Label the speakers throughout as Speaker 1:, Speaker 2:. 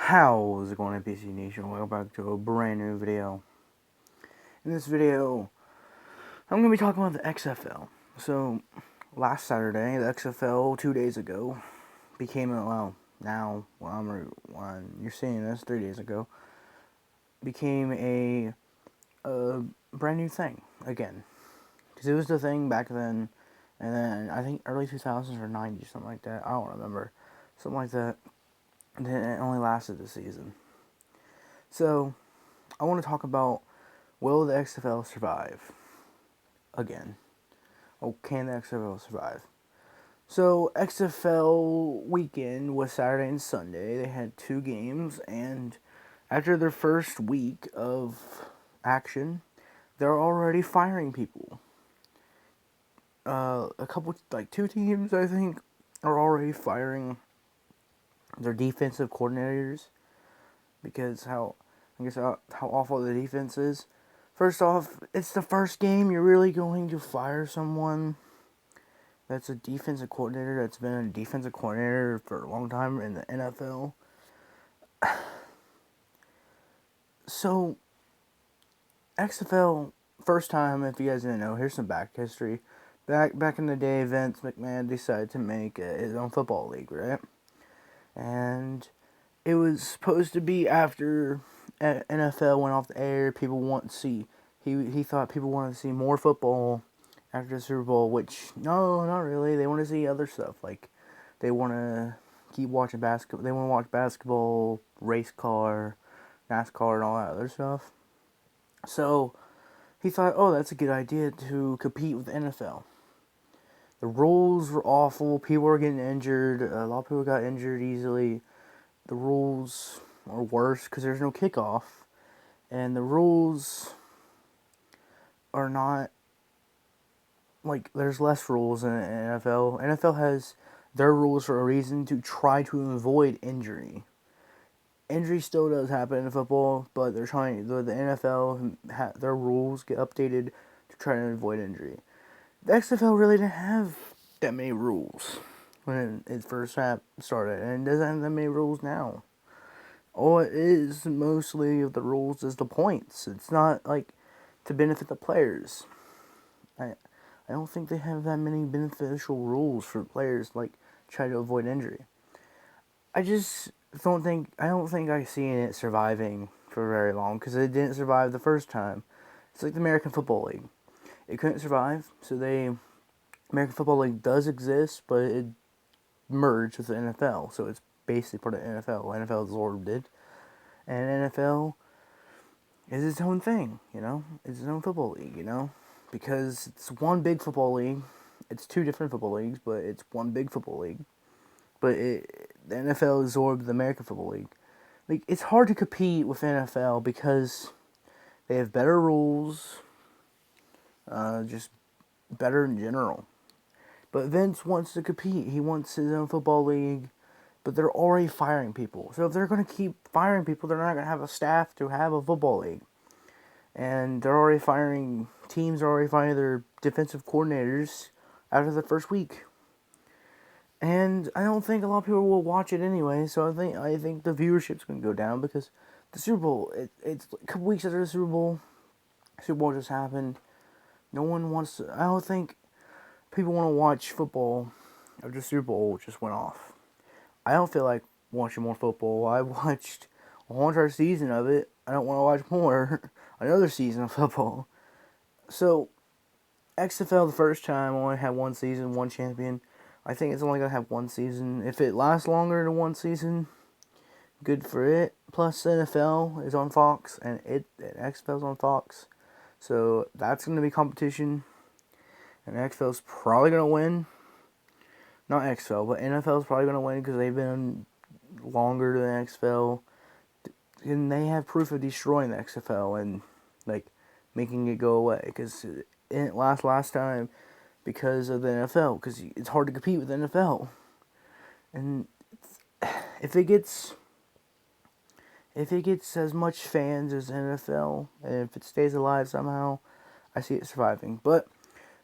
Speaker 1: How's it going, NPC Nation? Welcome back to a brand new video. In this video, I'm going to be talking about the XFL. So, last Saturday, the XFL 2 days ago became, when you're seeing this, 3 days ago, became a brand new thing again. Because it was the thing back then, and then I think early 2000s or 90s, something like that. I don't remember. Something like that. And then it only lasted the season. So, I want to talk about, will the XFL survive again? Oh, can the XFL survive? So, XFL weekend was Saturday and Sunday. They had 2 games, and after their first week of action, they're already firing people. A couple, 2 teams, I think, are already firing their defensive coordinators because how awful the defense is. First off, it's the first game. You're really going to fire someone that's a defensive coordinator that's been a defensive coordinator for a long time in the NFL. So, XFL, first time, if you guys didn't know, here's some back history. Back in the day, Vince McMahon decided to make his own football league, right? And it was supposed to be after NFL went off the air. People want to see. He thought people wanted to see more football after the Super Bowl, which no, not really. They want to see other stuff. Like they want to keep watching basketball. They want to watch basketball, race car, NASCAR, and all that other stuff. So he thought, oh, that's a good idea to compete with the NFL. The rules were awful. People were getting injured. A lot of people got injured easily. The rules are worse because there's no kickoff. And the rules are not, there's less rules in the NFL. NFL has their rules for a reason, to try to avoid injury. Injury still does happen in football, but the NFL, their rules get updated to try to avoid injury. The XFL really didn't have that many rules when it first started, and it doesn't have that many rules now. All it is, mostly of the rules, is the points. It's not, to benefit the players. I don't think they have that many beneficial rules for players, try to avoid injury. I don't think I see it surviving for very long, because it didn't survive the first time. It's like the American Football League. It couldn't survive, so American Football League does exist, but it merged with the NFL, so it's basically part of the NFL. NFL absorbed it, and NFL is its own thing, It's its own football league, Because it's one big football league. It's 2 different football leagues, but it's one big football league. But the NFL absorbed the American Football League. It's hard to compete with NFL because they have better rules, just better in general. But Vince wants to compete. He wants his own football league, but they're already firing people. So if they're going to keep firing people, they're not going to have a staff to have a football league. And teams are already firing their defensive coordinators after the first week. And I don't think a lot of people will watch it anyway, so I think the viewership's going to go down because the Super Bowl, it's a couple weeks after the Super Bowl just happened. No one wants to, I don't think people want to watch football after the Super Bowl just went off. I don't feel like watching more football. I watched a whole entire season of it. I don't want to watch more. Another season of football. So, XFL the first time only had 1 season, 1 champion. I think it's only going to have 1 season. If it lasts longer than 1 season, good for it. Plus, NFL is on Fox, and XFL's on Fox. So, that's going to be competition. And XFL's probably going to win. Not XFL, but NFL's probably going to win because they've been longer than XFL. And they have proof of destroying the XFL and, making it go away. Because it didn't last time because of the NFL. Because it's hard to compete with the NFL. And if it gets as much fans as the NFL, and if it stays alive somehow, I see it surviving. But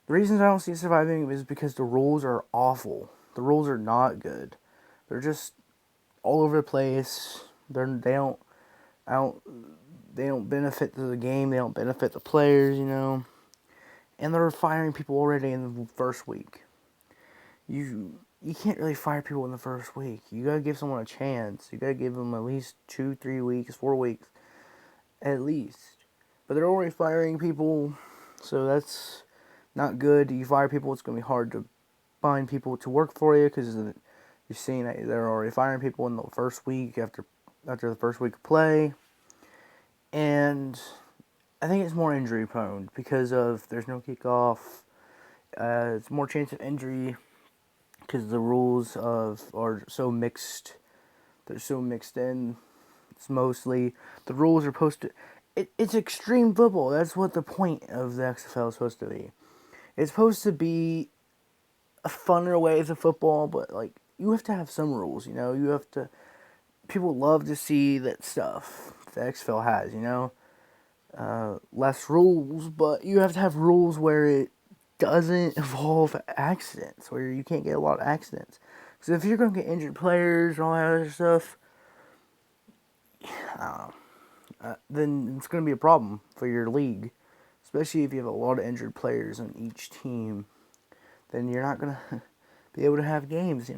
Speaker 1: the reasons I don't see it surviving is because the rules are awful. The rules are not good. They're just all over the place. They don't. I don't. They don't benefit the game. They don't benefit the players. And they're firing people already in the first week. You can't really fire people in the first week. You gotta give someone a chance. You gotta give them at least 2, 3 weeks, 4 weeks, at least. But they're already firing people, so that's not good. You fire people, it's gonna be hard to find people to work for you because you're seeing that they're already firing people in the first week after the first week of play, and I think it's more injury prone because of there's no kickoff. It's more chance of injury because the rules are so mixed. They're so mixed in. It's mostly the rules are posted. It's extreme football. That's what the point of the XFL is supposed to be. It's supposed to be a funner way of football, but like you have to have some rules. You have to. People love to see that stuff the XFL has. Less rules, but you have to have rules where it doesn't involve accidents, where you can't get a lot of accidents. Because if you're going to get injured players and all that other stuff, I don't know, then it's going to be a problem for your league. Especially if you have a lot of injured players on each team, then you're not going to be able to have games.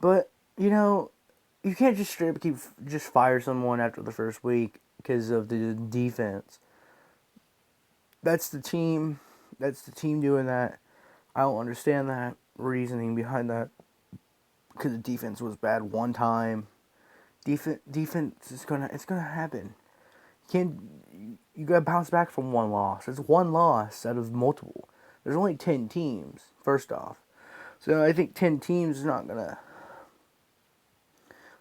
Speaker 1: But, you can't just straight up just fire someone after the first week because of the defense. That's the team. That's the team doing that. I don't understand that reasoning behind that because the defense was bad one time. Defense is gonna happen. You gotta bounce back from one loss. It's one loss out of multiple. There's only 10 teams. First off, so I think 10 teams is not gonna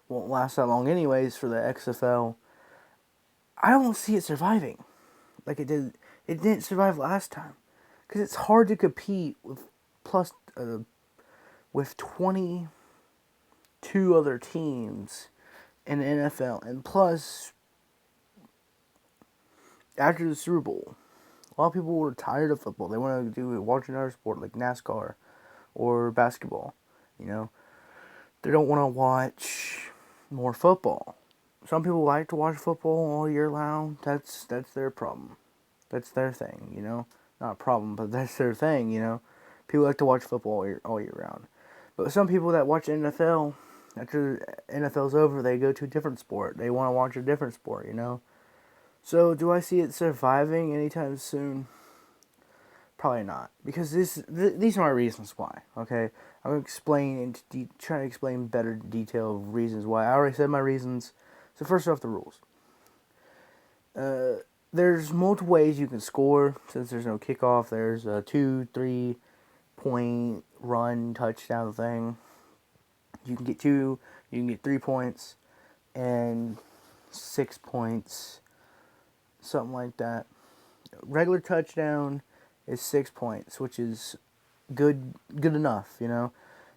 Speaker 1: won't last that long anyways for the XFL. I don't see it surviving like it did. It didn't survive last time because it's hard to compete with 22 other teams in the NFL, and plus after the Super Bowl, a lot of people were tired of football. They want to watch another sport like NASCAR or basketball. They don't want to watch more football. Some people like to watch football all year round. That's their problem. That's their thing. Not a problem, but that's their thing. People like to watch football all year round. But some people that watch NFL, after NFL's over, they go to a different sport. They want to watch a different sport. So do I see it surviving anytime soon? Probably not, because these are my reasons why. Okay, I'm gonna try to explain better detail of reasons why. I already said my reasons. So first off, the rules. There's multiple ways you can score since there's no kickoff. There's a 2-3 point run touchdown thing. You can get 2, you can get 3 points, and 6 points, something like that. Regular touchdown is 6 points, which is good enough.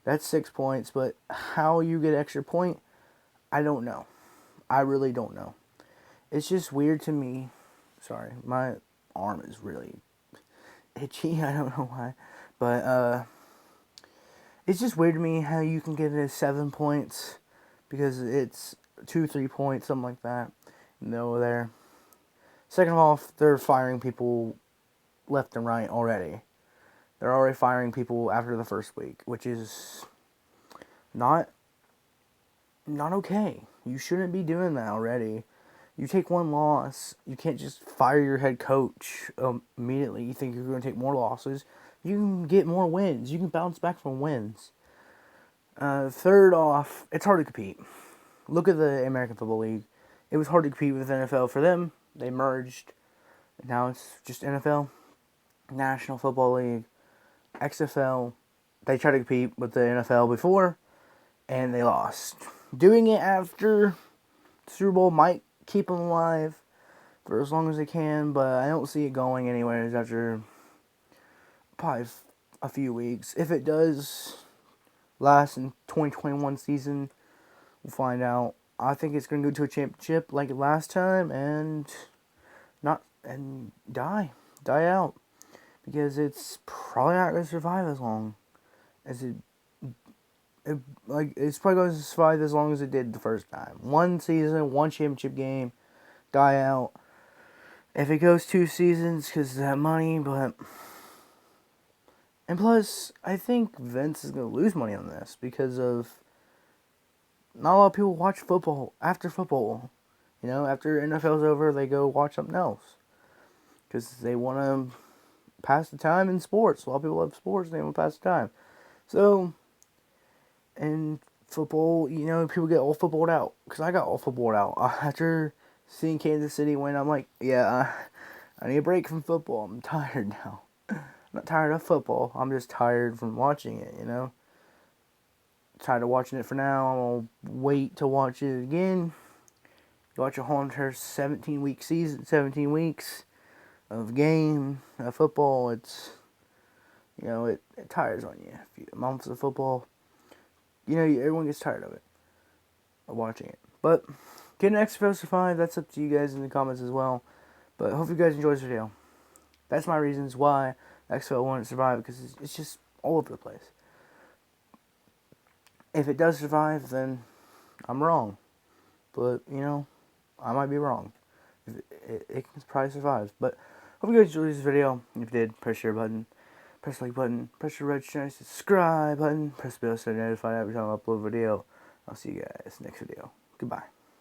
Speaker 1: That's 6 points. But how you get extra point, I don't know. I really don't know. It's just weird to me. Sorry, my arm is really itchy. I don't know why, but it's just weird to me how you can get it as 7 points because it's 2, 3 points, something like that. No, there. Second of all, they're firing people left and right already. They're already firing people after the first week, which is not okay. You shouldn't be doing that already. You take one loss, you can't just fire your head coach immediately. You think you're going to take more losses. You can get more wins. You can bounce back from wins. Third off, it's hard to compete. Look at the American Football League. It was hard to compete with NFL for them. They merged. Now it's just NFL, National Football League, XFL. They tried to compete with the NFL before, and they lost. Doing it after the Super Bowl might keep them alive for as long as they can, but I don't see it going anywhere after probably a few weeks. If it does last in 2021 season, we'll find out. I think it's going to go to a championship like last time and die out, because it's probably not going to survive as long as it It's probably going to survive as long as it did the first time. One season, one championship game, die out. If it goes 2 seasons, because of that money, but and plus, I think Vince is going to lose money on this because of not a lot of people watch football after football. You know, after NFL's over, they go watch something else because they want to pass the time in sports. A lot of people love sports; and they want to pass the time. So, and football, you know, people get all footballed out because I got all footballed out after seeing Kansas City win. I'm like, yeah, I need a break from football. I'm tired now. I'm not tired of football. I'm just tired from watching it. You know, tired of watching it for now. I'll wait to watch it again. Watch a whole entire 17-week season, 17 weeks of game of football. It's, you know, it tires on you. Months of football, you know, everyone gets tired of it, of watching it. But can XFL survive? That's up to you guys in the comments as well. But hope you guys enjoy this video. That's my reasons why XFL won't survive, because it's just all over the place. If it does survive, then I'm wrong. But, you know, I might be wrong. It can probably survive. But hope you guys enjoyed this video. If you did, press the share button, press the like button, press the red channel subscribe button, press the bell so you're notified every time I upload a video. I'll see you guys next video. Goodbye.